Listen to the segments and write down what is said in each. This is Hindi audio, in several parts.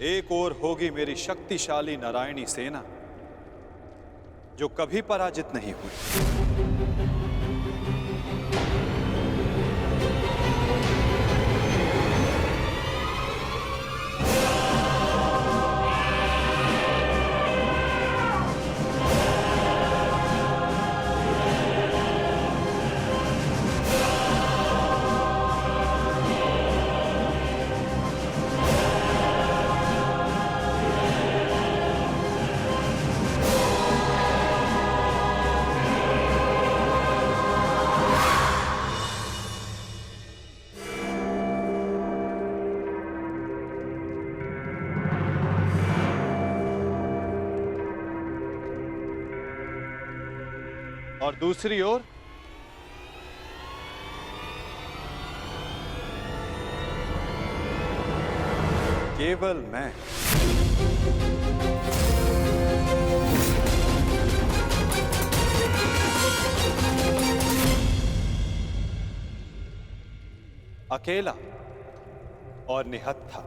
एक ओर होगी मेरी शक्तिशाली नारायणी सेना जो कभी पराजित नहीं हुई, और दूसरी ओर केवल मैं। अकेला और निहत्था।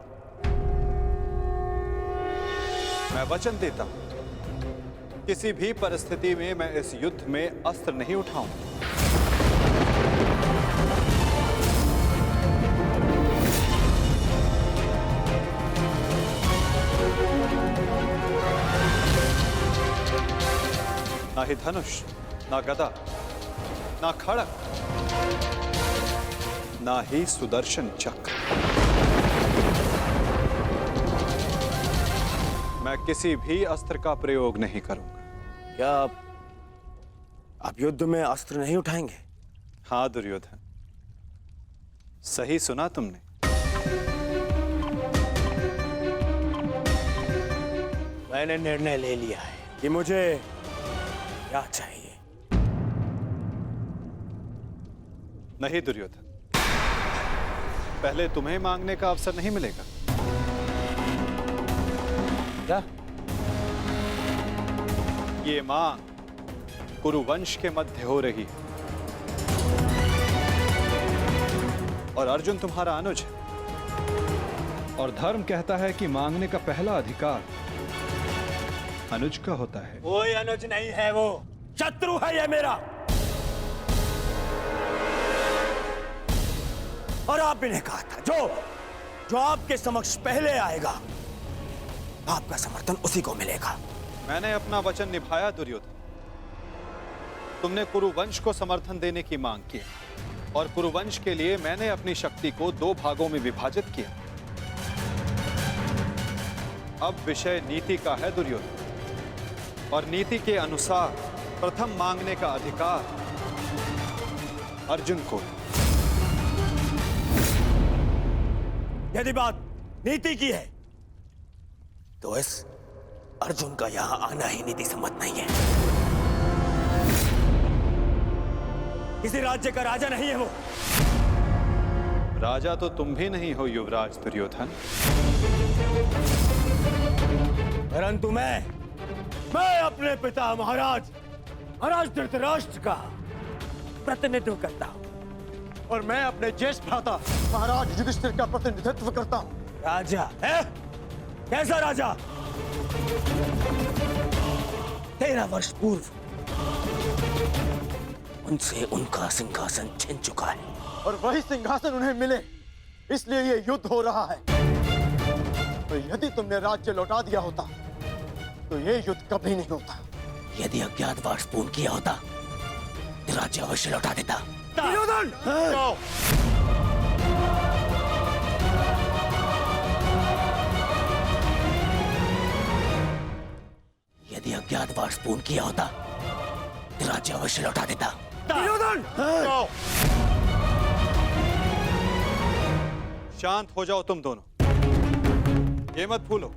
मैं वचन देता हूं, किसी भी परिस्थिति में मैं इस युद्ध में अस्त्र नहीं उठाऊंगा। ना ही धनुष, ना गदा, ना खड़ग, ना ही सुदर्शन चक्र। मैं किसी भी अस्त्र का प्रयोग नहीं करूंगा। क्या आप युद्ध में अस्त्र नहीं उठाएंगे? हाँ दुर्योधन, सही सुना तुमने। मैंने निर्णय ले लिया है कि मुझे क्या चाहिए। नहीं दुर्योधन, पहले तुम्हें मांगने का अवसर नहीं मिलेगा। क्या? ये मांग कुरुवंश के मध्य हो रही है और अर्जुन तुम्हारा अनुज है, और धर्म कहता है कि मांगने का पहला अधिकार अनुज का होता है। कोई अनुज नहीं है, वो शत्रु है ये मेरा। और आपने ने कहा था जो आपके समक्ष पहले आएगा आपका समर्थन उसी को मिलेगा। मैंने अपना वचन निभाया दुर्योधन। तुमने कुरुवंश को समर्थन देने की मांग की और कुरुवंश के लिए मैंने अपनी शक्ति को 2 भागों में विभाजित किया। अब विषय नीति का है दुर्योधन, और नीति के अनुसार प्रथम मांगने का अधिकार अर्जुन को। यदि बात नीति की है तो इस अर्जुन का यहां आना ही नीति सम्मत नहीं है। किसी राज्य का राजा नहीं है वो। राजा तो तुम भी नहीं हो युवराज दुर्योधन। परंतु मैं अपने पिता महाराज धृतराष्ट्र का प्रतिनिधित्व करता हूं, और मैं अपने ज्येष्ठ भ्राता महाराज युधिष्ठिर का प्रतिनिधित्व करता हूं। राजा है? कैसा राजा? 13 वर्ष पूर्व उनसे उनका सिंहासन छिन चुका है, और वही सिंहासन उन्हें मिले, इसलिए ये युद्ध हो रहा है। तो यदि तुमने राज्य लौटा दिया होता तो ये युद्ध कभी नहीं होता। यदि अज्ञातवास पूर्ण किया होता तो राज्य अवश्य लौटा देता। दुर्योधन! यदि अज्ञातवास पूर्ण किया होता तो राज्य अवश्य लौटा देता। दुर्योधन! शांत हो जाओ तुम दोनों। ये मत भूलो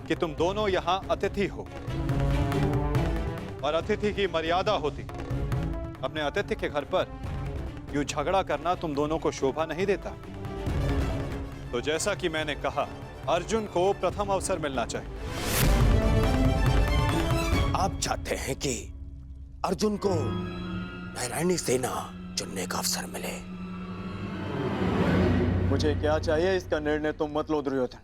कि तुम दोनों यहां अतिथि हो, और अतिथि की मर्यादा होती। अपने अतिथि के घर पर यूं झगड़ा करना तुम दोनों को शोभा नहीं देता। तो जैसा कि मैंने कहा, अर्जुन को प्रथम अवसर मिलना चाहिए। आप चाहते हैं कि अर्जुन को नारायणी सेना चुनने का अवसर मिले। मुझे क्या चाहिए इसका निर्णय तुम मत लो दुर्योधन।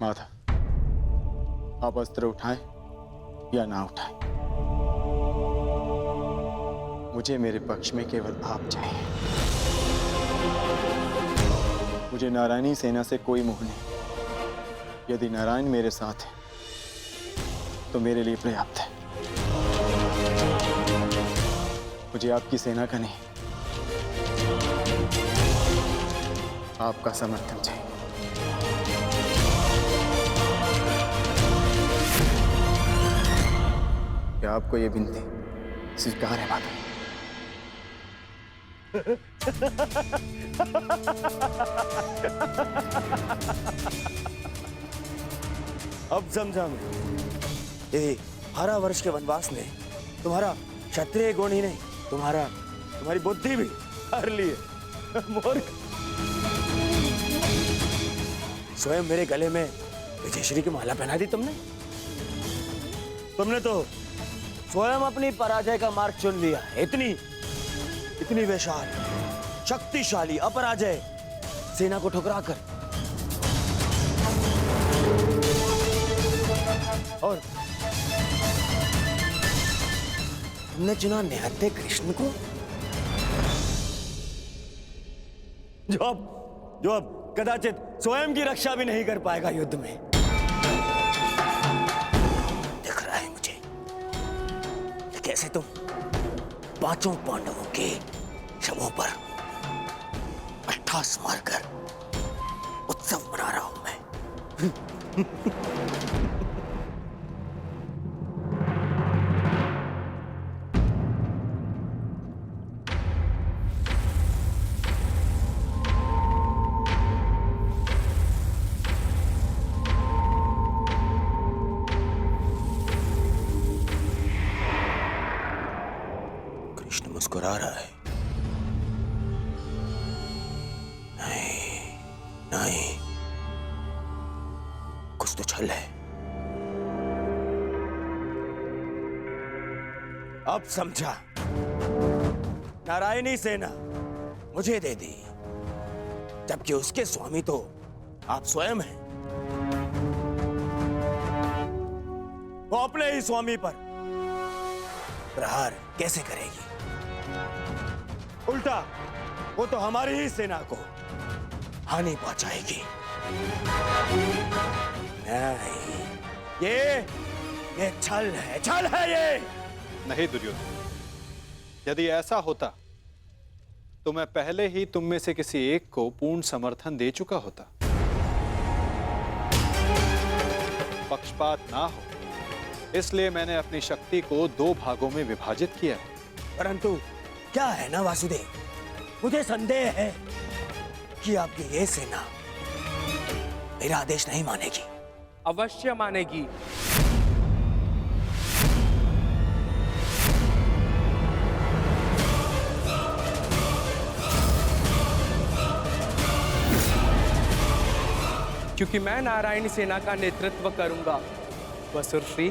माधव, आप अस्त्र उठाएं या ना उठाएं, मुझे मेरे पक्ष में केवल आप चाहिए। मुझे नारायणी सेना से कोई मोह नहीं। यदि नारायण मेरे साथ है तो मेरे लिए पर्याप्त है। मुझे आपकी सेना का नहीं, आपका समर्थन चाहिए। क्या आपको यह विनती स्वीकार है माता? अब समझा मैं। ये 12 वर्ष के वनवास ने तुम्हारा क्षत्रिय गुण ही नहीं, तुम्हारी बुद्धि भी हर लिए। मूर्ख, स्वयं मेरे गले में विजयश्री की माला पहना दी तुमने तो स्वयं अपनी पराजय का मार्ग चुन लिया। इतनी विशाल शक्तिशाली अपराजय सेना को ठुकराकर, और तुमने चुना निहत्थे कृष्ण को, जो अब कदाचित स्वयं की रक्षा भी नहीं कर पाएगा युद्ध में। दिख रहा है मुझे कि कैसे तुम 5 पांडवों के शवों पर अट्ठास मारकर उत्सव मना रहा हूं मैं। कृष्ण मुस्कुरा रहा है। नहीं, कुछ तो छल है। अब समझा। नारायणी सेना मुझे दे दी, जबकि उसके स्वामी तो आप स्वयं हैं। वो अपने ही स्वामी पर प्रहार कैसे करेगी? उल्टा वो तो हमारी ही सेना को हानि पहुंचाएगी। नहीं, ये छल है ये। नहीं दुर्योधन, यदि ऐसा होता तो मैं पहले ही तुम में से किसी एक को पूर्ण समर्थन दे चुका होता। पक्षपात ना हो इसलिए मैंने अपनी शक्ति को 2 भागों में विभाजित किया है। परंतु क्या है ना वासुदेव, मुझे संदेह है कि आपकी ये सेना मेरा आदेश नहीं मानेगी। अवश्य मानेगी। क्योंकि मैं नारायणी सेना का नेतृत्व करूंगा। वसुरश्री,